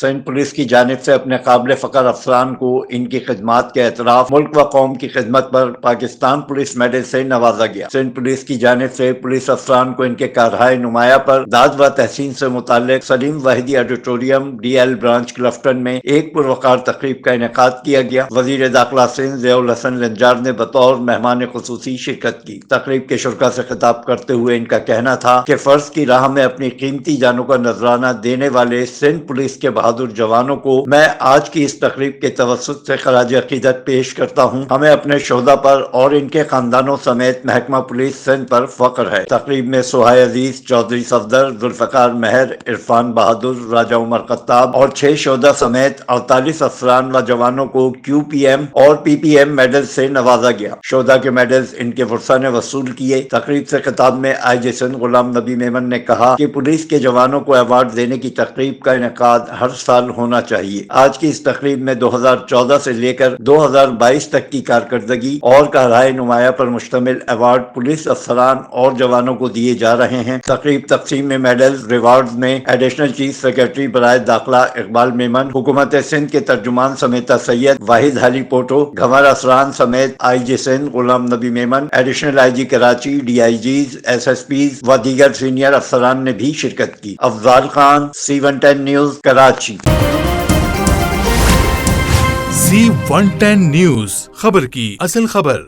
Sindh police کی جانب سے اپنے قابل فخر افسران کو ان کی خدمات کے اعتراف ملک و قوم کی خدمت پر پاکستان پولیس میڈل سے نوازا گیا۔ سندھ پولیس کی جانب سے پولیس افسران کو ان کے کارہائے نمایاں پر داد و تحسین سے متعلق Saleem Wahidi auditorium D L branch Clifton میں ایک پروقار تقریب کا انعقاد کیا گیا۔ وزیر داخلہ سندھ ضیاء الحسن لنجار نے بطور مہمان خصوصی شرکت کی۔ تقریب کے شرکاء سے خطاب کرتے ہوئے ان کا کہنا تھا کہ فرض کی راہ میں اپنی قیمتی جانوں کا نذرانہ دینے والے سندھ پولیس کے بہادر جوانوں کو میں آج کی اس تقریب کے توسط سے خراج عقیدت پیش کرتا ہوں۔ ہمیں اپنے شہداء پر اور ان کے خاندانوں سمیت محکمہ پولیس سندھ پر فخر ہے۔ تقریب میں سہائے عزیز، چودھری صفدر، ذوالفقار مہر، عرفان بہادر، راجہ عمر خطاب اور 6 شہداء سمیت 48 افسران و جوانوں کو کیو پی ایم اور پی پی ایم میڈل سے نوازا گیا۔ شہداء کے میڈلز ان کے ورثاء نے وصول کیے۔ تقریب سے خطاب میں آئی جی سندھ غلام نبی میمن نے کہا کہ پولیس کے جوانوں کو ایوارڈ دینے کی تقریب کا انعقاد ہر سال ہونا چاہیے۔ آج کی اس تقریب میں 2014 سے لے کر 2022 تک کی کارکردگی اور کارہائے نمایاں پر مشتمل ایوارڈ پولیس افسران اور جوانوں کو دیے جا رہے ہیں۔ تقریب تقسیم میں میڈلز ریوارڈز میں ایڈیشنل چیف سیکرٹری برائے داخلہ اقبال میمن، حکومت سندھ کے ترجمان سمیت سید واحد حالی پوٹو، گھمر اسران سمیت آئی جی Sindh Ghulam Nabi Memon, additional I G Karachi, D I Gs, S S Ps و دیگر سینئر افسران نے بھی شرکت کی۔ Afzal Khan, C110 news, Karachi. C110 news, خبر کی اصل خبر۔